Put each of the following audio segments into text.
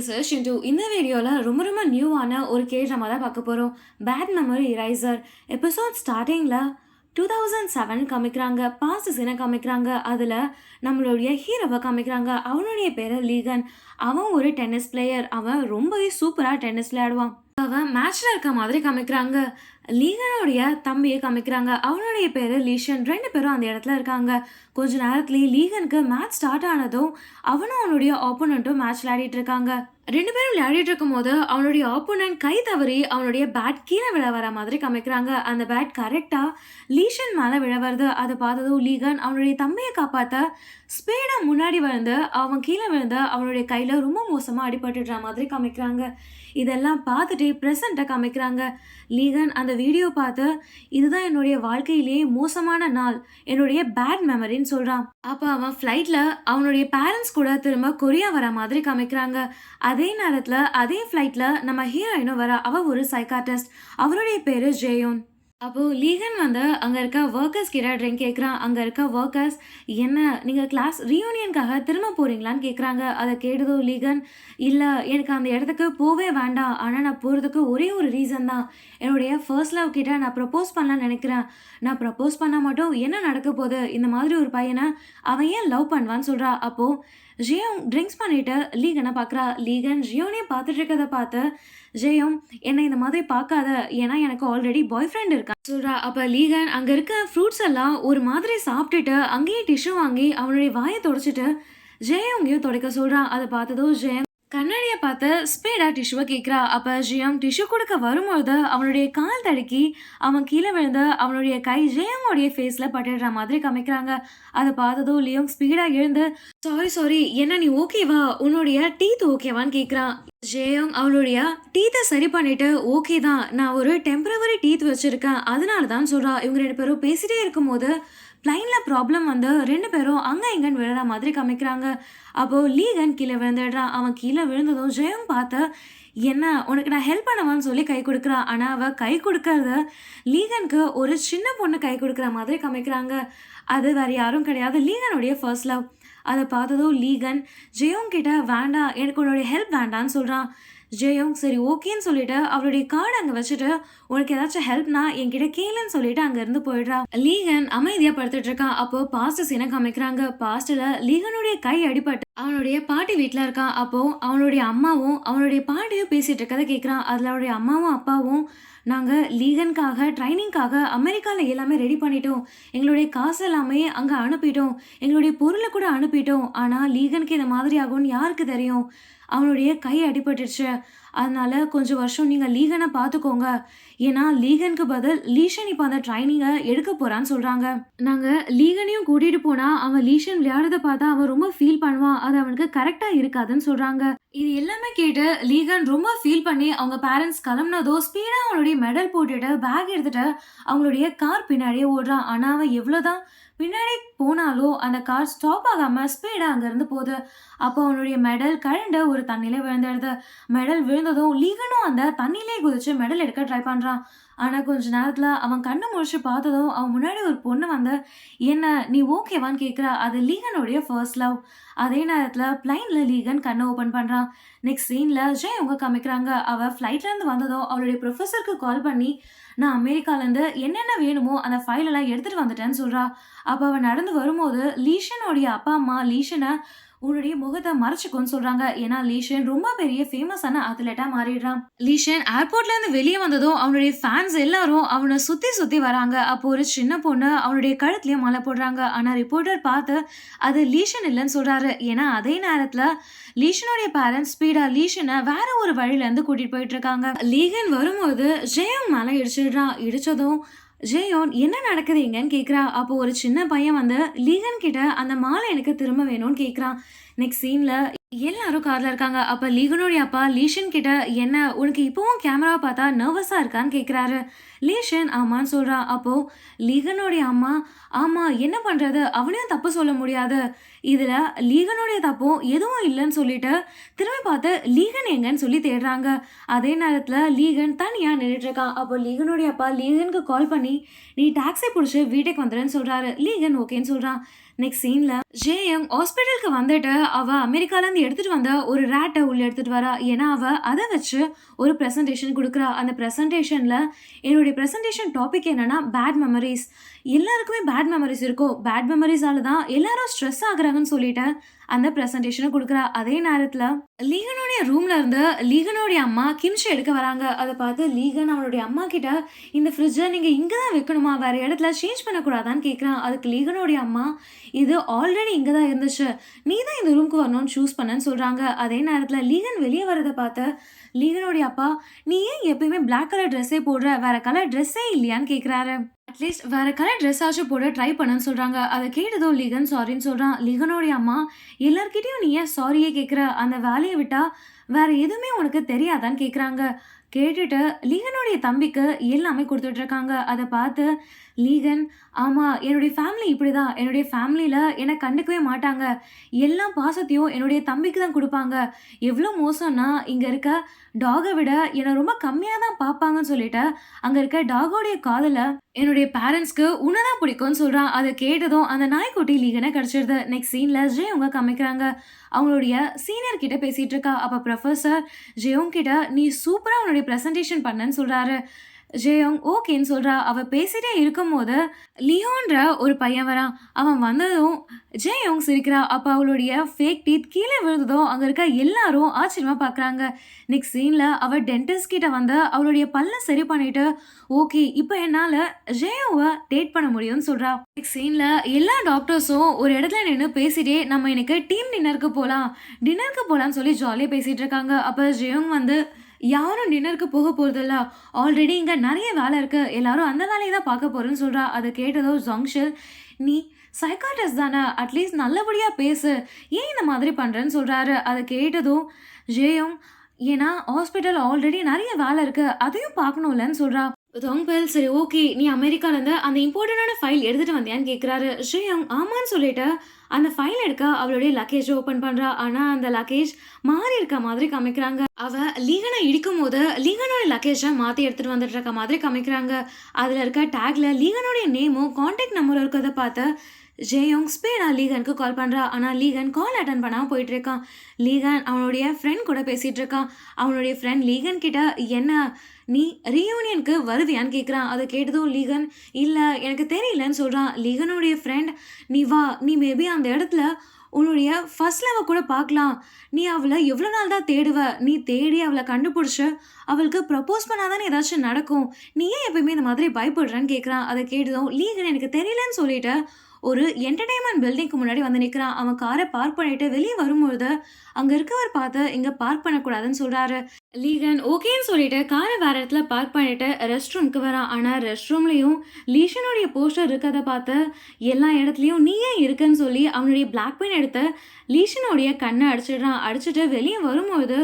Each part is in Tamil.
This is ஷிண்டு. இந்த வீடியோவில் ரொம்ப ரொம்ப நியூவான ஒரு கேட்ராமா தான் பார்க்க போகிறோம். பேட் மெமரி இரைசர் எபிசோட் ஸ்டார்டிங்கில் 2007 காமிக்கிறாங்க. பாஸ்ட் சீனை காமிக்கிறாங்க. அதில் நம்மளுடைய ஹீரோவை காமிக்கிறாங்க. அவனுடைய பேர் லீகன். அவன் ஒரு டென்னிஸ் பிளேயர். அவன் ரொம்பவே சூப்பராக டென்னிஸ் விளையாடுவான். அவன் மேட்ச்சில் இருக்க மாதிரி காமிக்கிறாங்க. லீகனுடைய தம்பியை காமிக்கிறாங்க. அவனுடைய பேர் லீஷன். ரெண்டு பேரும் அந்த இடத்துல இருக்காங்க. கொஞ்ச நேரத்துலேயே லீகனுக்கு மேட்ச் ஸ்டார்ட் ஆனதும் அவனும் அவனுடைய ஆப்போனண்ட்டும் மேட்ச் விளையாடிட்டு இருக்காங்க. ரெண்டு பேரும் விளையாடிட்டு இருக்கும் போது அவனுடைய ஆப்போனன்ட் கை தவறி அவனுடைய பேட் கீழே விழ வர மாதிரி காமிக்கிறாங்க. அந்த பேட் கரெக்டாக லீஷன் மேலே விழ வருது. அதை பார்த்ததும் லீகன் அவனுடைய தம்பியை காப்பாற்ற ஸ்பீடாக முன்னாடி விழுந்து அவன் கீழே விழுந்து அவனுடைய கையில் ரொம்ப மோசமாக அடிபட்டுடுற மாதிரி காமிக்கிறாங்க. இதெல்லாம் பார்த்துட்டு ப்ரெசண்ட்டை காமிக்கிறாங்க. லீகன் அந்த வீடியோ பார்த்து இதுதான் என்னுடைய வாழ்க்கையிலேயே மோசமான நாள், என்னுடைய பேட் மெமரின்னு சொல்கிறான். அப்போ அவன் ஃப்ளைட்டில் அவனுடைய பேரண்ட்ஸ் கூட திரும்ப கொரியா வர மாதிரி காமிக்கிறாங்க. அதே நேரத்தில் அதே ஃப்ளைட்டில் நம்ம ஹீரோயினும் வர. அவள் ஒரு சைக்காட்டிஸ்ட். அவருடைய பேர் ஜேயோன். அப்போது லீகன் வந்து அங்கே இருக்க ஒர்க்கர்ஸ் கிட்ட ட்ரிங்க் கேட்குறான். அங்கே இருக்க ஒர்க்கர்ஸ் என்ன நீங்கள் கிளாஸ் ரீயூனியனுக்காக திரும்ப போகிறீங்களான்னு கேட்குறாங்க. அதை கேட்டதோ லீகன் இல்லை எனக்கு அந்த இடத்துக்கு போவே வேண்டாம், ஆனால் நான் போகிறதுக்கு ஒரே ஒரு ரீசன் தான், என்னுடைய ஃபர்ஸ்ட் லவ் கிட்ட நான் ப்ரப்போஸ் பண்ணலான்னு நினைக்கிறேன். நான் ப்ரப்போஸ் பண்ணால் மட்டும் என்ன நடக்க போகுது, இந்த மாதிரி ஒரு பையனை அவன் ஏன் லவ் பண்ணுவான்னு சொல்கிறா. அப்போது ஜியோங் ட்ரிங்க்ஸ் பண்ணிவிட்டு லீகனை பார்க்குறா. லீகன் ஜியோனே பார்த்துட்டு இருக்கதை பார்த்து ஜெயம் என்னை இந்த மாதிரி பார்க்காத, ஏன்னா எனக்கு ஆல்ரெடி பாய் ஃப்ரெண்ட் இருக்கான் சொல்கிறா. அப்போ லீகன் அங்கே இருக்க ஃப்ரூட்ஸ் எல்லாம் ஒரு மாதிரி சாப்பிட்டுட்டு அங்கேயே டிஷ்யூ வாங்கி அவனுடைய வாயை தொடச்சிட்டு ஜெயங்கையும் துடைக்க சொல்கிறான். அதை பார்த்ததும் ஜெயம் கண்ணாடியை பார்த்து ஸ்பீடாக டிஷ்யூவை கேட்குறா. அப்போ ஜியம் டிஷ்யூ கொடுக்க வரும்பொழுது அவனுடைய கால் தடுக்கி அவன் கீழே விழுந்து அவனுடைய கை ஜெயங்கோடைய ஃபேஸில் பட்டுடுற மாதிரி காமிக்கிறாங்க. அதை பார்த்ததும் லியோங் ஸ்பீடாக எழுந்து சாரி என்ன நீ ஓகேவா, உன்னுடைய டீத் ஓகேவான்னு கேட்குறான். ஜேயோங் அவளுடைய டீத்தை சரி பண்ணிட்டு ஓகே தான், நான் ஒரு டெம்பரவரி டீத் வச்சுருக்கேன் அதனால தான் சொல்கிறா. இவங்க ரெண்டு பேரும் பேசிகிட்டே இருக்கும்போது பிளைனில் ப்ராப்ளம் வந்து ரெண்டு பேரும் அங்கே இங்கன்னு விழுற மாதிரி காமிக்கிறாங்க. அப்போது லீகன் கீழே விழுந்துடுறான். அவன் கீழே விழுந்ததும் ஜெயம் பார்த்து என்ன உனக்கு நான் ஹெல்ப் பண்ணவான்னு சொல்லி கை கொடுக்குறான். ஆனால் அவள் கை கொடுக்கறத லீகனுக்கு ஒரு சின்ன பொண்ணு கை கொடுக்குற மாதிரி காமிக்கிறாங்க. அது வேறு யாரும் கிடையாது, லீகனுடைய ஃபர்ஸ்ட் லவ். அதை பார்த்ததும் லீகன் ஜெயோங் கிட்ட வேண்டாம், எனக்கு உன்னுடைய ஹெல்ப் வேண்டான்னு சொல்கிறான். ஜெயோங் சரி ஓகேன்னு சொல்லிட்டு அவளுடைய கார்டு அங்கே வச்சுட்டு உனக்கு ஏதாச்சும் ஹெல்ப்னா என்கிட்ட கேளுன்னு சொல்லிட்டு அங்கேருந்து போயிடுறா. லீகன் அமைதியாக படுத்துட்டு இருக்கான். அப்போ பாஸ்ட் சீனை காமிக்கிறாங்க. பாஸ்ட்டில் லீகனுடைய கை அடிபட்டு அவனுடைய பாட்டி வீட்டில் இருக்கான். அப்போது அவனுடைய அம்மாவும் அவனுடைய பாட்டியும் பேசிகிட்டு இருக்கதை கேட்குறான். அதில் அவனுடைய அம்மாவும் அப்பாவும் நாங்கள் லீகனுக்காக ட்ரைனிங்காக அமெரிக்காவில் எல்லாமே ரெடி பண்ணிட்டோம், எங்களுடைய காசு எல்லாமே அங்கே அனுப்பிட்டோம், எங்களுடைய பொருளை கூட அனுப்பிட்டோம், ஆனால் லீகனுக்கு இந்த மாதிரி ஆகும்னு யாருக்கு தெரியும், அவனுடைய கை அடிபட்டுருச்சு, அதனால கொஞ்சம் வருஷம் நீங்கள் லீகனை பார்த்துக்கோங்க, ஏன்னா லீகனுக்கு பதில் லீஷன் இப்போ அந்த ட்ரைனிங்கை எடுக்க போகிறான்னு சொல்கிறாங்க. நாங்கள் லீகனையும் கூட்டிகிட்டு போனால் அவன் லீஷன் விளையாடுறத பார்த்தா அவன் ரொம்ப ஃபீல் பண்ணுவான், அது அவனுக்கு கரெக்டாக இருக்காதுன்னு சொல்கிறாங்க. இது எல்லாமே கேட்டு லீகன் ரொம்ப ஃபீல் பண்ணி அவங்க பேரண்ட்ஸ் கிளம்புனதோ ஸ்பீடாக அவனுடைய மெடல் போட்டுட்டு பேக் எடுத்துகிட்டு அவங்களுடைய கார் பின்னாடியே ஓடுறான். ஆனால் அவன் எவ்வளோதான் பின்னாடி போனாலும் அந்த கார் ஸ்டாப் ஆகாமல் ஸ்பீடாக அங்கேருந்து போகுது. அப்போ அவனுடைய மெடல் கழண்டு ஒரு தண்ணியில் விழுந்துடுது. மெடல் விழுந்ததும் லீகனும் அந்த தண்ணியிலே குதிச்சு மெடல் எடுக்க ட்ரை பண்ணுறான். ஆனால் கொஞ்ச நேரத்தில் அவன் கண்ணை முழிச்சு பார்த்ததும் அவன் முன்னாடி ஒரு பொண்ணு வந்து என்ன நீ ஓகேவான்னு கேட்குறா. அது லீகனுடைய ஃபர்ஸ்ட் லவ். அதே நேரத்தில் பிளைனில் லீகன் கண்ணை ஓப்பன் பண்ணுறான். நெக்ஸ்ட் சீனில் ஜெய் அவங்க காமிக்கிறாங்க. அவள் ஃப்ளைட்லேருந்து வந்ததும் அவளுடைய ப்ரொஃபஸருக்கு கால் பண்ணி நான் அமெரிக்காலேருந்து என்னென்ன வேணுமோ அந்த ஃபைலெல்லாம் எடுத்துகிட்டு வந்துட்டேன்னு சொல்கிறா. அப்போ அவன் நடந்து வரும்போது லீஷனுடைய அப்பா அம்மா லீஷனை உன்னுடைய முகத்தை மறைச்சிக்கோன்னு சொல்கிறாங்க. ஏன்னா லீஷன் ரொம்ப பெரிய ஃபேமஸான அத்லெட்டாக மாறிடுறான். லீஷன் ஏர்போர்ட்லேருந்து வெளியே வந்ததும் அவனுடைய ஃபேன்ஸ் எல்லாரும் அவனை சுற்றி வராங்க. அப்போ ஒரு சின்ன பொண்ணு அவனுடைய கழுத்துலேயே மாலை போடுறாங்க. ஆனால் ரிப்போர்ட்டர் பார்த்து அது லீஷன் இல்லைன்னு சொல்கிறாரு. ஏன்னா அதே நேரத்தில் லீஷனுடைய பேரண்ட்ஸ் ஸ்பீடாக லீஷனை வேற ஒரு வழியிலேருந்து கூட்டிகிட்டு போயிட்டு இருக்காங்க. லீகன் வரும்போது ஜெயோங் மேலே இடிச்சிடுறான். இடித்ததும் ஜெயோன் என்ன நடக்குது எங்கன்னு கேட்குறா. அப்போ ஒரு சின்ன பையன் வந்து லீகன் கிட்ட அந்த மாலை எனக்கு திரும்ப வேணும்னு கேட்குறான். நெக்ஸ்ட் சீனில் எல்லாரும் காரில் இருக்காங்க. அப்போ லீகனுடைய அப்பா லீஷன் கிட்ட என்ன உனக்கு இப்போவும் கேமராவை பார்த்தா நர்வஸாக இருக்கான்னு கேட்குறாரு. லீஷன் ஆமான்னு சொல்கிறான். அப்போது லீகனுடைய அம்மா ஆமாம் என்ன பண்ணுறது, அவனையும் தப்பு சொல்ல முடியாது, இதில் லீகனுடைய தப்பும் எதுவும் இல்லைன்னு சொல்லிட்டு திரும்பி பார்த்து லீகன் எங்கன்னு சொல்லி தேடுறாங்க. அதே நேரத்தில் லீகன் தனியாக நின்றுட்டுருக்கான். அப்போ லீகனுடைய அப்பா லீகனுக்கு கால் பண்ணி நீ டாக்ஸி பிடிச்சி வீட்டுக்கு வந்துடுன்னு சொல்கிறாரு. லீகன் ஓகேன்னு சொல்கிறான். நெக்ஸ்ட் சீன்ல ஜேயங் ஹாஸ்பிட்டலுக்கு வந்துட்டு அவ அமெரிக்கால இருந்து எடுத்துட்டு வந்த ஒரு ரேட்டை உள்ள எடுத்துட்டு வரா. ஏன்னா அவ அதை வச்சு ஒரு பிரசன்டேஷன் கொடுக்குறா. அந்த பிரசன்டேஷன்ல என்னுடைய பிரசன்டேஷன் டாபிக் என்னன்னா பேட் மெமரிஸ். எல்லாருக்குமே பேட் மெமரிஸ் இருக்கும். பேட் மெமரிஸால தான் எல்லாரும் ஸ்ட்ரெஸ் ஆகுறாங்கன்னு சொல்லிட்டு அந்த பிரசன்டேஷனை கொடுக்குறா. அதே நேரத்துல லீகனுடைய ரூம்ல இருந்து லீகனுடைய அம்மா கிம்ச்சி எடுக்க வராங்க. அதை பார்த்து லீகன் அவனுடைய அம்மா கிட்ட இந்த ஃப்ரிட்ஜை நீங்க இங்க தான் வைக்கணுமா, வேற இடத்துல சேஞ்ச் பண்ணக்கூடாதான்னு கேட்குறான். அதுக்கு லீகனுடைய அம்மா இது ஆல்ரெடி இங்கே தான் இருந்துச்சு, நீ தான் இந்த ரூம்க்கு வரணும்னு சூஸ் பண்ணன்னு சொல்கிறாங்க. அதே நேரத்தில் லீகன் வெளியே வரதை பார்த்து லீகனுடைய அப்பா நீ ஏன் எப்பயுமே பிளாக் கலர் ட்ரெஸ்ஸே போடுற, வேற கலர் ட்ரெஸ்ஸே இல்லையான்னு கேட்குறாரு. அட்லீஸ்ட் வேற கலர் ட்ரெஸ் ஆச்சும் போட ட்ரை பண்ணுன்னு சொல்கிறாங்க. அதை கேட்டதும் லீகன் சாரின்னு சொல்கிறான். லீகனுடைய அம்மா எல்லார்கிட்டையும் நீ ஏன் சாரியே கேட்குற, அந்த வேலையை விட்டா வேற எதுவுமே உனக்கு தெரியாதான்னு கேட்குறாங்க. கேட்டுட்டு லீகனுடைய தம்பிக்கு எல்லாமே கொடுத்துட்டு இருக்காங்க. அதை பார்த்து லீகன் ஆமாம் என்னுடைய ஃபேமிலி இப்படி தான், என்னுடைய ஃபேமிலியில் என்னை கண்டுக்கவே மாட்டாங்க, எல்லா பாசத்தையும் என்னுடைய தம்பிக்கு தான் கொடுப்பாங்க, எவ்வளோ மோசம்னா இங்கே இருக்க டாகை விட என்னை ரொம்ப கம்மியாக தான் பார்ப்பாங்கன்னு சொல்லிட்டு அங்கே இருக்க டாகோடைய காதில் என்னுடைய பேரண்ட்ஸ்க்கு உன்னை தான் பிடிக்கும்னு சொல்கிறான். அதை கேட்டதும் அந்த நாய்க்குட்டி லீகனை கிடச்சிடுது. நெக்ஸ்ட் சீனில் ஜே அவங்க காமிக்கிறாங்க. அவங்களுடைய சீனியர் கிட்ட பேசிகிட்டு இருக்கா. அப்போ ப்ரொஃபஸர் ஜெயோங் கிட்ட நீ சூப்பராக அவனுடைய ப்ரெசன்டேஷன் பண்ணன்னு சொல்கிறாரு. ஜெயோங் ஓகேன்னு சொல்கிறா. அவள் பேசிகிட்டே இருக்கும்போது லியோன்ற ஒரு பையன் வரான். அவன் வந்ததும் ஜெயோங் சிரிக்கிறா. அப்போ அவளுடைய ஃபேக் டீத் கீழே விழுந்ததும் அங்கே இருக்க எல்லாரும் ஆச்சரியமாக பார்க்குறாங்க. நெக்ஸ்ட் சீனில் அவள் டென்டிஸ்ட் கிட்ட வந்து அவளுடைய பல்ல சரி பண்ணிட்டு ஓகே இப்போ என்னால் ஜெயோவை டேட் பண்ண முடியும்னு சொல்கிறா. நெக்ஸ்ட் சீனில் எல்லா டாக்டர்ஸும் ஒரு இடத்துல நின்று பேசிட்டே நம்ம எனக்கு டீம் டின்னருக்கு போகலான்னு சொல்லி ஜாலியாக பேசிகிட்டு இருக்காங்க. அப்போ ஜெயோங் வந்து யாரும் டின்னருக்கு போக போகிறதில்ல, ஆல்ரெடி இங்கே நிறைய வேலை இருக்குது, எல்லாரும் அந்த வேலையை தான் பார்க்க போகிறேன்னு சொல்கிறா. அதை கேட்டதோ ஜங்ஷல் நீ சைக்காட்டிஸ்ட் தானே, அட்லீஸ்ட் நல்லபடியாக பேசு, ஏன் இந்த மாதிரி பண்ணுறேன்னு சொல்கிறாரு. அதை கேட்டதும் ஜேயோங் ஏன்னா ஹாஸ்பிட்டல் ஆல்ரெடி நிறைய வேலை இருக்குது அதையும் பார்க்கணும்லன்னு சொல்கிறா. தொங்பெல் சரி ஓகே நீ அமெரிக்காலேருந்து அந்த இம்பார்ட்டண்டான ஃபைல் எடுத்துகிட்டு வந்தியான்னு கேட்குறாரு. ஜேயோங் ஆமான்னு சொல்லிட்டு அந்த ஃபைல் எடுக்க அவளுடைய லக்கேஜ் ஓப்பன் பண்ணுறா. ஆனால் அந்த லக்கேஜ் மாறி இருக்க மாதிரி காமிக்கிறாங்க. அவள் லீகனை இடிக்கும் போது லீகனோட லக்கேஜை மாற்றி எடுத்துகிட்டு வந்துட்டு இருக்க மாதிரி காமிக்கிறாங்க. அதில் இருக்க டேக்ல லீகனுடைய நேமும் கான்டாக்ட் நம்பரும் இருக்கிறத பார்த்து ஜேயோங் ஸ்பீடாக லீகனுக்கு கால் பண்ணுறா. ஆனால் லீகன் கால் அட்டன் பண்ணாமல் போயிட்டு இருக்கான். லீகன் அவனுடைய ஃப்ரெண்ட் கூட பேசிகிட்டு இருக்கான். அவனுடைய ஃப்ரெண்ட் லீகன் கிட்ட என்ன நீ ரீயூனியனுக்கு வருவியான்னு கேட்குறான். அதை கேட்டதும் லீகன் இல்லை எனக்கு தெரியலன்னு சொல்கிறான். லீகனுடைய ஃப்ரெண்ட் நீ வா, நீ மேபி அந்த இடத்துல உன்னுடைய ஃபர்ஸ்ட் லவ்வை கூட பார்க்கலாம், நீ அவளை எவ்வளோ நாள் தான் தேடுவ, நீ தேடி அவளை கண்டுபிடிச்சி அவளுக்கு ப்ரப்போஸ் பண்ணாதானே ஏதாச்சும் நடக்கும், நீ ஏன் எப்பயுமே இந்த மாதிரி பயப்படுறேன்னு கேட்குறான். அதை கேட்டதும் லீகன் எனக்கு தெரியலன்னு சொல்லிட்டு ஒரு என்டர்டெயின்மெண்ட் பில்டிங்க்கு முன்னாடி வந்து நிற்கிறான். அவன் காரை பார்க் பண்ணிட்டு வெளியே வரும்பொழுது அங்கே இருக்கவர் பார்த்து இங்கே பார்க் பண்ணக்கூடாதுன்னு சொல்கிறாரு. லீகன் ஓகேன்னு சொல்லிட்டு காரை வேற இடத்துல பார்க் பண்ணிட்டு ரெஸ்ட் ரூம்க்கு வரான். ஆனால் ரெஸ்ட் ரூம்லேயும் லீஷனுடைய போஸ்டர் இருக்கிறத பார்த்து எல்லா இடத்துலையும் நீ ஏன் இருக்குன்னு சொல்லி அவனுடைய பிளாக் பெயின் எடுத்து லீஷனுடைய கண்ணை அடிச்சிடுறான். அடிச்சுட்டு வெளியே வரும்பொழுது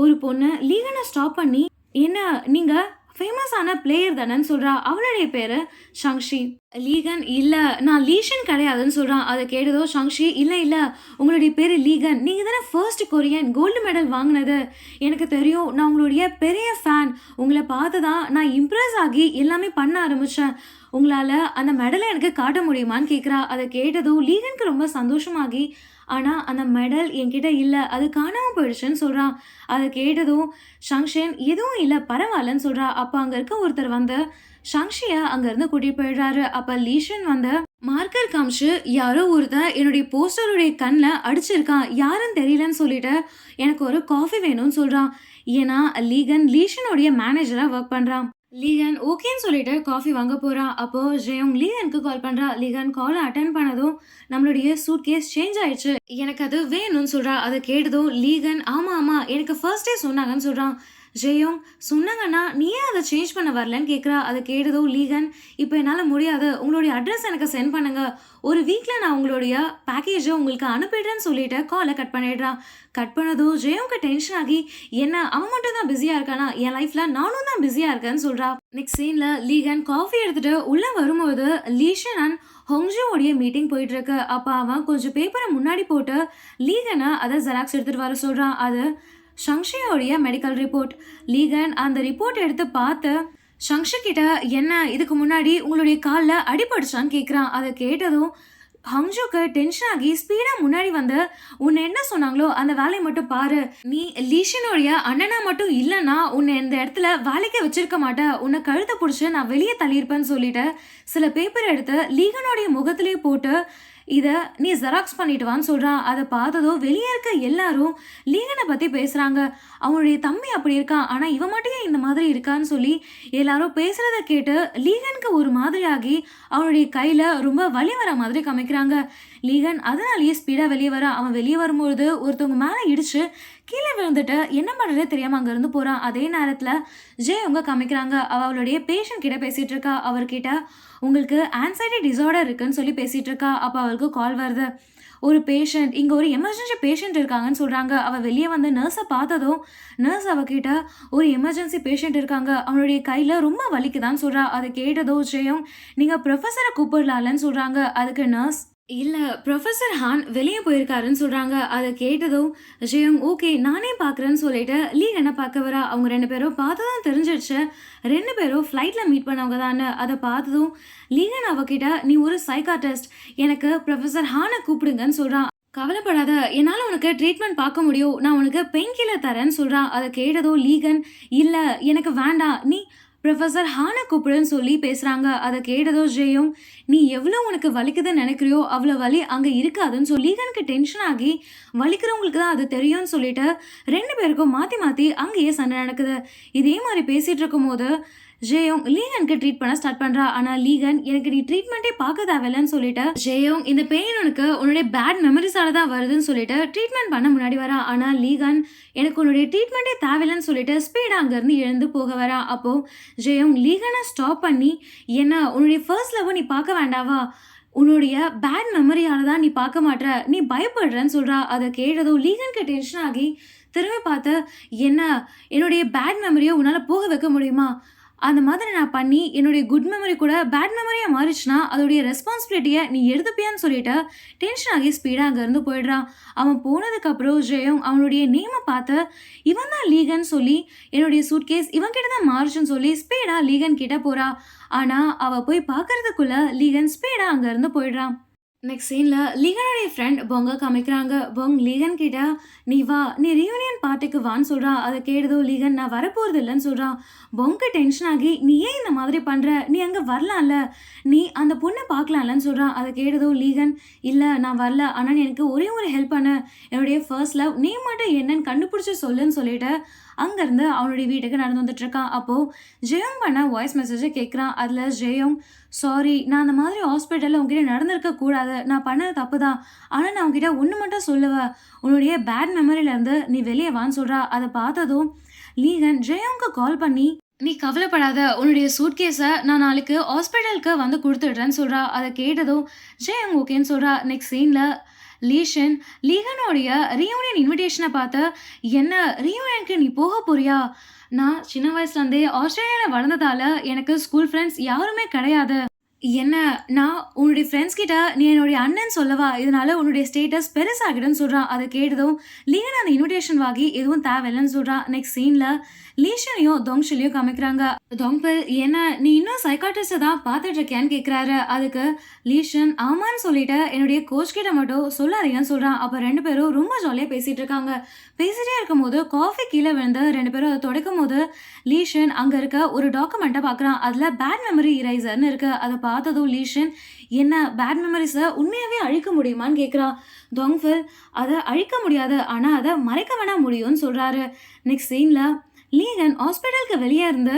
ஒரு பொண்ணு லீகனை ஸ்டாப் பண்ணி என்ன நீங்கள் ஃபேமஸான பிளேயர் தானேன்னு சொல்கிறா. அவளுடைய பேர் ஷங்ஷி. லீகன் இல்லை நான் லீஷன் கிடையாதுன்னு சொல்கிறான். அதை கேட்டதோ ஷங்ஷி இல்லை உங்களுடைய பேர் லீகன், நீங்கள் தானே ஃபர்ஸ்ட் கொரியன் கோல்டு மெடல் வாங்கினது, எனக்கு தெரியும், நான் உங்களுடைய பெரிய ஃபேன், உங்களை பார்த்து தான் நான் இம்ப்ரெஸ் ஆகி எல்லாமே பண்ண ஆரம்பித்தேன், உங்களால் அந்த மெடலை எனக்கு காட்ட முடியுமான்னு கேட்குறா. அதை கேட்டதும் லீகனுக்கு ரொம்ப சந்தோஷமாகி ஆனால் அந்த மெடல் என்கிட்ட இல்லை, அது காணாமல் போயிடுச்சுன்னு சொல்கிறான். அதை கேட்டதும் ஷங்ஷன் எதுவும் இல்லை பரவாயில்லன்னு சொல்கிறா. அப்போ அங்கே இருக்க ஒருத்தர் வந்து ஷங்ஷியை அங்கேருந்து கூட்டிகிட்டு போயிடுறாரு. அப்போ லீஷன் வந்து மார்க்கர் காமிச்சு யாரோ ஒருத்தர் என்னுடைய போஸ்டருடைய கண்ணில் அடிச்சிருக்கான், யாருன்னு தெரியலன்னு சொல்லிட்டு எனக்கு ஒரு காஃபி வேணும்னு சொல்கிறான். ஏன்னா லீகன் லீஷனுடைய மேனேஜராக ஒர்க் பண்ணுறான். லீகன் ஓகேன்னு சொல்லிட்டு காஃபி வாங்க போகிறான். அப்போது ஜெயோங் லீகனுக்கு கால் பண்ணுறா. லீகன் காலை அட்டன் பண்ணதும் நம்மளுடைய சூட் கேஸ் சேஞ்ச் ஆயிடுச்சு, எனக்கு அது வேணும்னு சொல்கிறா. அதை கேட்டதும் லீகன் ஆமாம் எனக்கு ஃபர்ஸ்டே சொன்னாங்கன்னு சொல்கிறான். ஜெயோங் சொன்னாங்கன்னா நீ ஏன் அதை சேஞ்ச் பண்ண வரலன்னு கேட்குறா. அதை கேட்டதும் லீகன் இப்போ என்னால் முடியாது, உங்களுடைய அட்ரஸ் எனக்கு சென்ட் பண்ணுங்கள், ஒரு வீக்கில் நான் உங்களுடைய பேக்கேஜை உங்களுக்கு அனுப்பிடுறேன்னு சொல்லிட்டு காலை கட் பண்ணிடுறான். கட் பண்ணதும் ஜெயோங்க்கு டென்ஷன் ஆகி என்ன அவன் மட்டும் தான் பிஸியாக இருக்கானா, என் லைஃப்பில் நானும் தான் பிஸியாக இருக்கேன்னு சொல்கிறா. நெக்ஸ்ட் சீனில் லீகன் காஃபி எடுத்துகிட்டு உள்ளே வரும்போது லீஷன் அண்ட் ஹொங்ஜுவோடைய மீட்டிங் போயிட்டுருக்கு. அப்போ அவன் கொஞ்சம் பேப்பரை முன்னாடி போட்டு லீகனை அதை ஜெராக்ஸ் எடுத்துகிட்டு வர சொல்கிறான். அது ஷங்ஷியோடைய மெடிக்கல் ரிப்போர்ட். லீகன் அந்த ரிப்போர்ட் எடுத்து பார்த்து ஷங்ஷி கிட்ட என்ன இதுக்கு முன்னாடி உங்களுடைய காலில் அடிபடிச்சான்னு கேட்குறான். அதை கேட்டதும் ஹங்ஜுக்கு டென்ஷன் ஆகி ஸ்பீடா முன்னாடி வந்து உன்னை என்ன சொன்னாங்களோ அந்த வேலையை மட்டும் பாரு. நீ லீஷனுடைய அண்ணனா மட்டும் இல்லைன்னா உன்னை இந்த இடத்துல வேலைக்கே வச்சிருக்க மாட்டேன். உன்னை கழுத்தை பிடிச்சி நான் வெளியே தள்ளியிருப்பேன்னு சொல்லிட்டு சில பேப்பர் எடுத்து லீகனுடைய முகத்திலே போட்டு இதை நீ ஜெராக்ஸ் பண்ணிட்டு வான்னு சொல்கிறான். அதை பார்த்ததும் வெளியே இருக்க எல்லாரும் லீகனை பற்றி பேசுகிறாங்க. அவனுடைய தம்பி அப்படி இருக்கான், ஆனால் இவன் மட்டும் ஏன் இந்த மாதிரி இருக்கான்னு சொல்லி எல்லாரும் பேசுகிறத கேட்டு லீகனுக்கு ஒரு மாதிரியாகி அவனுடைய கையில் ரொம்ப வலி வர மாதிரி காமிக்கிறாங்க. லீகன் அதனாலேயே ஸ்பீடாக வெளியே வரான். அவன் வெளியே வரும்பொழுது ஒருத்தவங்க மேலே இடிச்சு கீழே விழுந்துட்டு என்ன பண்ணுறதே தெரியாமல் அங்கேருந்து போகிறான். அதே நேரத்தில் அவங்க காமிக்கிறாங்க. அவளுடைய பேஷண்ட் கிட்ட பேசிகிட்டு இருக்கா. அவர்கிட்ட உங்களுக்கு ஆன்சைட்டி டிசார்டர் இருக்குன்னு சொல்லி பேசிகிட்டு இருக்கா. அப்போ அவளுக்கு கால் வருது. ஒரு பேஷண்ட் இங்கே ஒரு எமர்ஜென்சி பேஷண்ட் இருக்காங்கன்னு சொல்கிறாங்க. அவள் வெளியே வந்து நர்ஸை பார்த்ததும் நர்ஸ் அவகிட்ட ஒரு எமர்ஜென்சி பேஷண்ட் இருக்காங்க, அவனுடைய கையில் ரொம்ப வலிக்குதான்னு சொல்கிறா. அதை கேட்டதோ நீங்கள் ப்ரொஃபஸரை கூப்பிடலாம்லன்னு சொல்கிறாங்க. அதுக்கு நர்ஸ் இல்ல ப்ரொஃபசர் ஹான் வெளியே போயிருக்காருன்னு சொல்றாங்க. அதை கேட்டதும் ஓகே நானே பார்க்குறேன்னு சொல்லிட்டு லீகனை பார்க்க வரா. அவங்க 2 பேரும் பார்த்ததும் தெரிஞ்சிடுச்சு 2 பேரும் ஃப்ளைட்டில் மீட் பண்ணவங்க தானே. அதை பார்த்ததும் லீகன் அவகிட்ட நீ ஒரு சைக்காட்ரிஸ்ட், எனக்கு ப்ரொஃபசர் ஹானை கூப்பிடுங்கன்னு சொல்கிறான். கவலைப்படாத, என்னால் உனக்கு ட்ரீட்மெண்ட் பார்க்க முடியும், நான் உனக்கு பெயின் கில்லர் தரேன்னு சொல்கிறான். அதை கேட்டதும் லீகன் இல்லை எனக்கு வேண்டாம், நீ ப்ரொஃபஸர் ஹானை கூப்பிடுன்னு சொல்லி பேசுகிறாங்க. அதை கேட்டதோ நீ எவ்வளோ உனக்கு வலிக்குதுன்னு நினைக்கிறியோ அவ்வளோ வலி அங்கே இருக்காதுன்னு சொல்லி லீகனுக்கு டென்ஷன் ஆகி வலிக்கிறவங்களுக்கு தான் அது தெரியும்னு சொல்லிட்டு 2 பேருக்கும் மாற்றி மாற்றி அங்கேயே சண்டை நடக்குது. இதே மாதிரி பேசிகிட்டு இருக்கும்போது லீகனுக்கு ட்ரீட் பண்ண ஸ்டார்ட் பண்ணுறா. ஆனால் லீகன் எனக்கு நீ ட்ரீட்மெண்ட்டே பார்க்க தேவையில்லைன்னு சொல்லிட்டு இந்த பெயின் உனக்கு உன்னுடைய பேட் மெமரிஸால தான் வருதுன்னு சொல்லிட்டு ட்ரீட்மெண்ட் பண்ண முன்னாடி வரா. ஆனால் லீகன் எனக்கு உன்னுடைய ட்ரீட்மெண்ட்டே தேவையில்லைன்னு சொல்லிட்டு ஸ்பீடாக அங்கேருந்து எழுந்து போக வரா. அப்போது லீகனை ஸ்டாப் பண்ணி என்ன உன்னுடைய ஃபர்ஸ்ட் லவ் நீ பார்க்க வேண்டாவா, உன்னுடைய பேட் மெமரியால் தான் நீ பார்க்க மாட்டேற, நீ பயப்படுறன்னு சொல்கிறா. அதை கேட்டதும் லீகனுக்கு டென்ஷன் ஆகி திரும்பி பார்த்து என்ன என்னுடைய பேட் மெமரியை உன்னால் போக வைக்க முடியுமா, அந்த மாதிரி நான் பண்ணி என்னுடைய குட் மெமரி கூட பேட் மெமரியாக மாறிச்சுன்னா அதோடைய ரெஸ்பான்சிபிலிட்டியை நீ எடுத்துப்பியான்னு சொல்லிட்டு டென்ஷன் ஆகி ஸ்பீடாக அங்கேருந்து போயிடுறான். அவன் போனதுக்கப்புறம் அவனுடைய நேமை பார்த்து இவன் தான் லீகன் சொல்லி என்னுடைய சூட்கேஸ் இவன்கிட்ட தான் மாறிச்சுன்னு சொல்லி ஸ்பீடாக லீகன் கிட்ட போகிறா. ஆனால் அவள் போய் பார்க்கறதுக்குள்ளே லீகன் ஸ்பீடாக அங்கேருந்து போயிடுறான். நெக்ஸ்ட் சீனில் லீகனுடைய ஃப்ரெண்ட் பொங்க காமிக்கிறாங்க. பொங் லீகன் கிட்ட நீ வா, நீ ரீயூனியன் பார்ட்டிக்கு வான்னு சொல்கிறான். அதை கேட்டதோ லீகன் நான் வரப்போகிறது இல்லைன்னு சொல்கிறான். பொங்க டென்ஷன் ஆகி நீ ஏன் இந்த மாதிரி பண்ணுற, நீ அங்கே வரலாம்ல, நீ அந்த பொண்ணை பார்க்கலாம்லன்னு சொல்கிறான். அதை கேட்டதோ லீகன் இல்லை நான் வரல, ஆனால் எனக்கு ஒரே ஒரு ஹெல்ப் பண்ண, என்னுடைய ஃபர்ஸ்ட் லவ் நீ மட்டும் என்னன்னு கண்டுபிடிச்சி சொல்லுன்னு சொல்லிட்டு அங்கேருந்து அவனுடைய வீட்டுக்கு நடந்து வந்துட்டுருக்கான். அப்போது பண்ண வாய்ஸ் மெசேஜை கேட்குறான். அதில் சாரி, நான் அந்த மாதிரி ஹாஸ்பிட்டலில் உங்ககிட்ட நடந்திருக்க கூடாது, நான் பண்ணது தப்பு தான், ஆனால் நான் உங்ககிட்ட ஒன்று மட்டும் சொல்லுவேன், உன்னுடைய பேட் மெமரியிலேருந்து நீ வெளியே வான்னு சொல்கிறா. அதை பார்த்ததும் லீகன் கால் பண்ணி நீ கவலைப்படாத, உன்னுடைய சூட்கேஸை நான் நாளைக்கு ஹாஸ்பிட்டலுக்கு வந்து கொடுத்துட்றேன்னு சொல்கிறா. அதை கேட்டதும் ஓகேன்னு சொல்கிறா. நெக்ஸ்ட் சீனில் லீகனோடைய ரீயூனியன் இன்விடேஷனை பார்த்து என்ன ரீயூனியனுக்கு நீ போக போறியா, நான் சின்ன வயசுலேருந்தே ஆஸ்திரேலியாவில் வளர்ந்ததால் எனக்கு ஸ்கூல் ஃப்ரெண்ட்ஸ் யாருமே கிடையாது, என்ன நான் உன்னுடைய ஃப்ரெண்ட்ஸ் கிட்ட நீ என்னுடைய அண்ணன் சொல்லவா, இதனால உன்னுடைய ஸ்டேட்டஸ் பெருசாகிடுன்னு சொல்கிறான். அதை கேட்டதும் லீகன் அந்த இன்விடேஷன் வாங்கி எதுவும் தேவையில்லைன்னு சொல்கிறான். நெக்ஸ்ட் சீனில் லீஷனையும் தொங்ஷிலையும் காமிக்கிறாங்க. தொங்பல் என்ன நீ இன்னும் சைக்காட்ரிஸ்ட்டை தான் பார்த்துட்டு இருக்கேன்னு கேட்குறாரு. அதுக்கு லீஷன் ஆமான்னு சொல்லிட்டு என்னுடைய கோச் கிட்ட மட்டும் சொல்லாதீங்கன்னு சொல்கிறான். அப்போ 2 பேரும் ரொம்ப ஜாலியாக பேசிகிட்டு இருக்காங்க. பேசிகிட்டே இருக்கும் போது காஃபி கீழே விழுந்து 2 பேரும் அதை துடைக்கும் போது லீஷன் அங்கே இருக்க ஒரு டாக்குமெண்ட்டை பார்க்குறான். அதில் பேட் மெமரி இரைசர்னு இருக்குது. அதை பார்த்ததும் லீஷன் என்ன பேட் மெமரிஸை உண்மையாகவே அழிக்க முடியுமான்னு கேட்குறான். தொங்ஃபில் அதை அழிக்க முடியாது, ஆனால் அதை மறைக்க வேணா முடியும்னு சொல்கிறாரு. நெக்ஸ்ட் சீனில் லீகன் ஹாஸ்பிட்டலுக்கு வெளியே இருந்து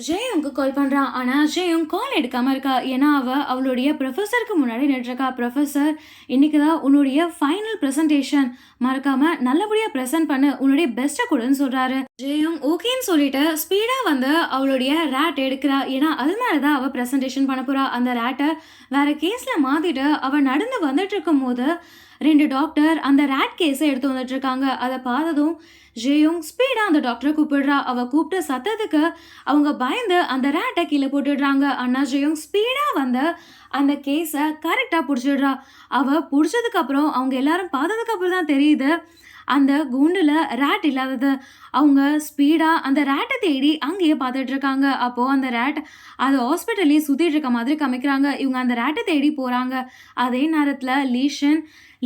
ஜெயுங்க்கு கால் பண்ணுறான். ஆனால் ஜெயுங் கால் எடுக்காமல் இருக்கா. ஏன்னா அவளுடைய ப்ரொஃபஸருக்கு முன்னாடி நின்றுருக்கா. ப்ரொஃபஸர் இன்னைக்கு தான் உன்னுடைய ஃபைனல் ப்ரெசன்டேஷன், மறக்காமல் நல்லபடியாக ப்ரெசென்ட் பண்ணு, உன்னுடைய பெஸ்ட்டை கொடுன்னு சொல்கிறாரு. ஜெயுங் ஓகேன்னு சொல்லிட்டு ஸ்பீடாக வந்து அவளுடைய ரேட் எடுக்கிறா. ஏன்னா அது மேலே தான் அவள் ப்ரெசன்டேஷன் பண்ண போகிறா. அந்த ரேட்டை வேறு கேஸில் மாற்றிட்டு அவள் நடந்து வந்துட்டு இருக்கும் போது 2 டாக்டர் அந்த ரேட் கேஸை எடுத்து வந்துட்டு இருக்காங்க. அதை பார்த்ததும் ஸ்பீடாக அந்த டாக்டரை கூப்பிடுறா. அவள் கூப்பிட்டு சத்தத்துக்கு அவங்க பயந்து அந்த ரேட்டை கீழே போட்டுடுறாங்க. அண்ணா ஸ்பீடாக வந்து அந்த கேஸை கரெக்டாக பிடிச்சிடுறா. அவள் பிடிச்சதுக்கப்புறம் அவங்க எல்லாரும் பார்த்ததுக்கப்புறம் தான் தெரியுது அந்த கூண்டுல ராட் இல்லாதது. அவங்க ஸ்பீடா அந்த ராட்ட தேடி அங்கேயே பார்த்துட்டு இருக்காங்க. அப்போ அந்த ராட் அது ஹாஸ்பிட்டல்லயே சுத்திட்டு இருக்க மாதிரி காமிக்கிறாங்க. இவங்க அந்த ராட்ட தேடி போறாங்க. அதே நேரத்துல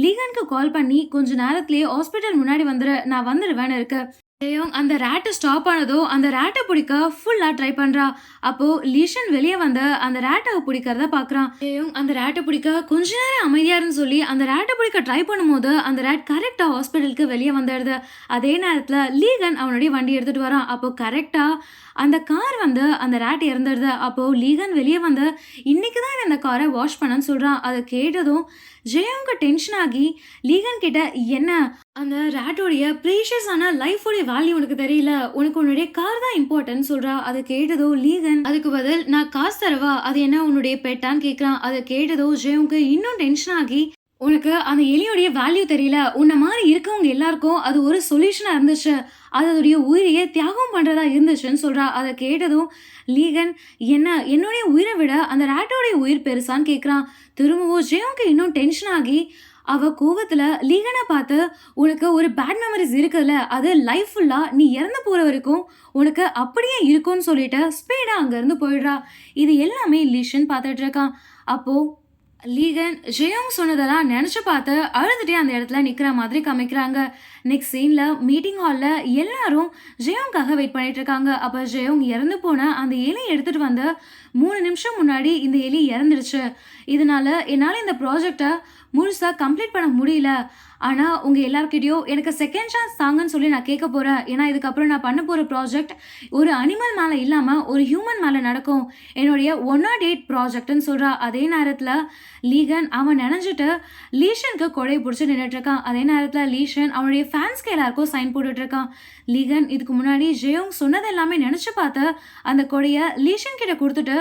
லீகனுக்கு கால் பண்ணி, "கொஞ்ச நேரத்திலேயே ஹாஸ்பிட்டல் முன்னாடி வந்துரு. நான் வந்துருவேன்னு இருக்கு." ஜெயோங் அந்த ராட் ஸ்டாப் ஆனதோ, அந்த ராட்ட புடிக்க ஃபுல்லா ட்ரை பண்றா. அப்போ லீஷன் வெளிய வந்து அந்த ராட்ட புடிக்கிறத பார்க்குறான். ஜெயோங் அந்த ராட்ட புடிக்க கொஞ்ச நேரம் அமைதியா இருன்னு சொல்லி அந்த ராட்ட புடிக்க ட்ரை பண்ணும்போது, அந்த ராட் கரெக்ட்டா ஹாஸ்பிட்டலுக்கு வெளிய வந்துடுது. அதே நேரத்துல லீகன் அவனுடைய வண்டி எடுத்துட்டு வரான். அப்போ கரெக்ட்டா அந்த கார் வந்து அந்த ராட் இறந்துடுது. அப்போ லீகன் வெளிய வந்து, "இன்னைக்கு தான் நான் இந்த கார வாஷ் பண்ணேன்னு" சொல்றான். அத கேட்டதும் ஜெயோங்க்கு டென்ஷன் ஆகி லீகன் கிட்ட, "என்ன அந்த ராட்டோடைய ப்ரீஷியஸான லைஃபோடைய வேல்யூ உனக்கு தெரியல. உனக்கு உன்னுடைய கார் தான் இம்பார்ட்டன்ட்" சொல்றா. அத கேட்டதோ லீகன் அதுக்கு பதில், "நான் காசு தரவா? அது என்ன உன்னுடைய பெட்டான்னு?" கேட்குறான். அத கேட்டதோ ஜெயோங்க்கு இன்னும் டென்ஷன் ஆகி, "உனக்கு அந்த எலியோடைய வேல்யூ தெரியல. உன்ன மாரி இருக்கவங்க எல்லாருக்கும் அது ஒரு சொல்யூஷனா இருந்துச்சு. அது அதோடைய உயிரையே தியாகம் பண்றதா இருந்துச்சுன்னு" சொல்றா. அத கேட்டதும் லீகன், "என்ன என்னுடைய உயிரை விட அந்த ராட்டோடைய உயிர் பெருசான்னு?" கேட்குறான். திரும்பவும் ஜெயோங்க்கு இன்னும் டென்ஷன் ஆகி, அவ கோவத்துல லீகன பார்த்து, "உனக்கு ஒரு பேட் மெமரிஸ் இருக்குல்ல, அது லைஃப் ஃபுல்லா நீ இறந்து போற வரைக்கும் உனக்கு அப்படியே இருக்கும்னு" சொல்லிட்டு ஸ்பீடா அங்கருந்து போயிடுறா. இது எல்லாமே லீஷன் பார்த்துட்டு இருக்கான். அப்போ லீகன் ஜெயோங் சொன்னதெல்லாம் நெனச்சு பார்த்து அழுதுட்டே அந்த இடத்துல நிக்கிற மாதிரி காமிக்கிறாங்க. நெக்ஸ்ட் சீன்ல மீட்டிங் ஹால்ல எல்லாரும் ஜெயோங்காக வெயிட் பண்ணிட்டு இருக்காங்க. அப்ப ஜெயோங் இறந்து போன அந்த எலி எடுத்துட்டு வந்து 3 நிமிஷம் முன்னாடி இந்த எலி இறந்துருச்சு. இதனால என்னால இந்த ப்ராஜெக்ட்ட முழுசா கம்ப்ளீட் பண்ண முடியல. ஆனா உங்க எல்லார்கிட்டயும் எனக்கு செகண்ட் சான்ஸ் தாங்கன்னு சொல்லி நான் கேட்க போறேன். ஏன்னா இதுக்கப்புறம் நான் பண்ண போற ப்ராஜெக்ட் ஒரு அனிமல் மேல இல்லாம ஒரு ஹியூமன் மேல நடக்கும். என்னுடைய 108 ப்ராஜெக்ட்ன்னு சொல்றா. அதே நேரத்துல லீகன் அவன் நெனஞ்சிட்டு லீஷனுக்கு கொடைய புடிச்சு நின்னுட்டு இருக்கான். அதே நேரத்துல லீஷன் அவனுடைய ஃபேன்ஸ்க்கு எல்லாருக்கும் சைன் போட்டுட்டு இருக்கான். லீகன் இதுக்கு முன்னாடி ஜெயோங் சொன்னது எல்லாமே நெனச்சு பார்த்து அந்த கொடைய லீஷன் கிட்ட குடுத்துட்டு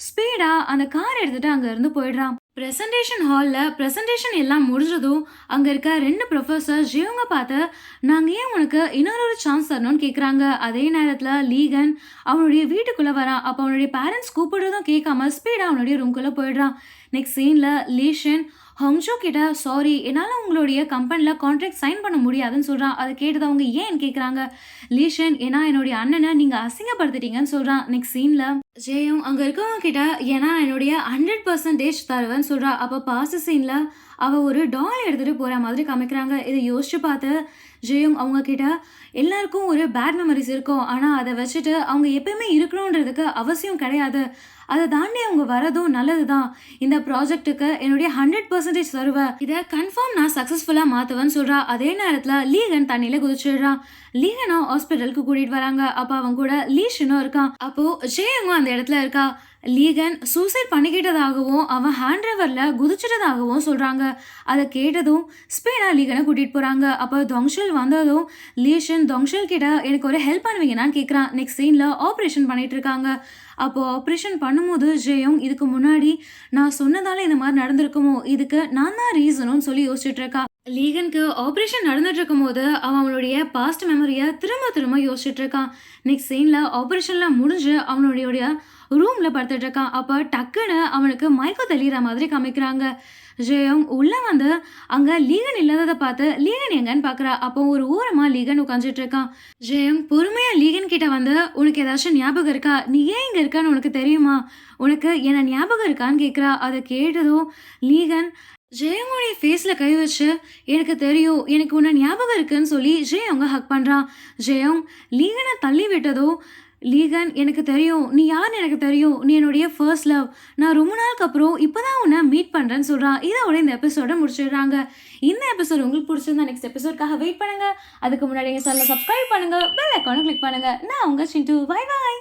ஸ்பீடா அந்த கார் எடுத்துட்டு அங்க இருந்து போயிடுறான். பிரசன்டேஷன் ஹால்ல பிரசன்டேஷன் எல்லாம் முடிஞ்சதும் அங்க இருக்க 2 ப்ரொஃபசர் ஜியோங்க பார்த்து, "நாங்க ஏன் உனக்கு இன்னொரு சான்ஸ் தரணும்னு" கேக்குறாங்க. அதே நேரத்துல லீகன் அவனுடைய வீட்டுக்குள்ள வரான். அப்ப அவனுடைய பேரண்ட்ஸ் கூப்பிடுறதும் கேட்காம ஸ்பீடா அவனுடைய ரூம்குள்ள போயிடுறான். நெக்ஸ்ட் சீன்ல லீஷன் ஹங்ஜோ கிட்ட, "சாரி, என்னால உங்களுடைய கம்பெனில கான்ட்ராக்ட் சைன் பண்ண முடியாதுன்னு" சொல்றான். அதை கேட்டது அவங்க ஏன்னு கேக்குறாங்க. லீஷன், "ஏன்னா என்னுடைய அண்ணனை நீங்க அசிங்கப்படுத்திட்டீங்கன்னு" சொல்றான். நெக்ஸ்ட் சீன்ல ஜெயும் அங்க இருக்கவங்க கிட்ட, "ஏன்னா நான் என்னுடைய 100% தருவேன்னு" சொல்றா. அப்ப பாஸ்ட் சீன்ல அவ ஒரு டால் எடுத்துட்டு போற மாதிரி காமிக்கிறாங்க. இதை யோசிச்சு பார்த்து ஜெயும் அவங்க கிட்ட, "எல்லாருக்கும் ஒரு பேட் மெமரிஸ் இருக்கும். ஆனா அதை வச்சுட்டு அவங்க எப்பயுமே இருக்கணுன்றதுக்கு அவசியம் கிடையாது. அதை தாண்டி அவங்க வரதும் நல்லது தான். இந்த ப்ராஜெக்ட்டுக்கு என்னுடைய 100% தருவேன். இதை கன்ஃபார்ம் நான் சக்ஸஸ்ஃபுல்லா மாத்துவேன்னு" சொல்றா. அதே நேரத்துல லீகன் தண்ணியில குதிச்சிடுறான். லீகனும் ஹாஸ்பிட்டலுக்கு கூட்டிட்டு வராங்க. அப்ப அவன் கூட லீஷனும் இருக்கான். அப்போ ஜெயங்கும் அந்த இடத்துல இருக்கா. லீகன் சூசைட் பண்ணிக்கிட்டதாகவும் அவன் ஹேண்ட் ரிவர்ல குதிச்சிட்டதாகவும் சொல்றாங்க. அதை கேட்டதும் ஸ்பீடா லீகனை கூட்டிட்டு போறாங்க. அப்போ தொங்ஷல் வந்ததும் லீஷன் தொங்ஷல் கிட்ட, "எனக்கு ஒரு ஹெல்ப் பண்ணுவீங்கன்னு" கேட்குறான். நெக்ஸ்ட் சீன்ல ஆப்ரேஷன் பண்ணிட்டு இருக்காங்க. அப்போ ஆப்ரேஷன் பண்ணும்போது ஜெயோங், "இதுக்கு முன்னாடி நான் சொன்னதால இந்த மாதிரி நடந்திருக்குமோ, இதுக்கு நான் தான் ரீசனும்" சொல்லி யோசிச்சுட்டு இருக்கா. லீகனுக்கு ஆப்ரேஷன் நடந்துட்டு இருக்கும்போது அவன் அவனுடைய பாஸ்ட் மெமரியை திரும்ப திரும்ப யோசிச்சுட்டு இருக்கான். நெக்ஸ்ட் சீன்ல ஆப்ரேஷன்ல முடிஞ்சு அவனுடைய ரூம்ல படுத்துட்டு இருக்கான். அப்ப டக்குன்னு அவனுக்கு மயக்கம் தெளிகிற மாதிரி காமிக்கிறாங்க. ஜெயோங் உள்ள வந்து அங்க லீகன் இல்லாததை பார்த்து லீகன் எங்கன்னு பாக்குறா. அப்போ ஒரு ஓரமா லீகன் உட்காந்துட்டு இருக்கான். ஜெயோங் பொறுமையா லீகன் கிட்ட வந்து, "உனக்கு ஏதாச்சும் ஞாபகம் இருக்கா? நீ ஏன் இங்க இருக்கான்னு உனக்கு தெரியுமா? உனக்கு என்ன ஞாபகம் இருக்கான்னு" கேட்குறா. அதை கேட்டதும் லீகன் ஜெயங்கோடைய ஃபேஸ்ல கை வச்சு, "எனக்கு தெரியும், எனக்கு உன்னை ஞாபகம் இருக்குன்னு" சொல்லி ஜெயங்க ஹக் பண்றான். ஜெயோங் லீகனை தள்ளி விட்டதோ, லீகன், "எனக்கு தெரியும், நீ யாருன்னு எனக்கு தெரியும். நீ என்னுடைய ஃபர்ஸ்ட் லவ். நான் ரொம்ப நாளுக்கு அப்புறம் இப்பதான் உன்னை மீட் பண்றேன்னு" சொல்றான். இதோட இந்த எபிசோட முடிச்சிடுறாங்க. இந்த எபிசோட் உங்களுக்கு பிடிச்சிருந்தா நெக்ஸ்ட் எபிசோட்காக வெயிட் பண்ணுங்க. அதுக்கு முன்னாடி எங்க சேனலை சப்ஸ்கிரைப் பண்ணுங்க, பெல் ஐக்கானை கிளிக் பண்ணுங்க. நான் உங்க சிண்டு. Bye bye.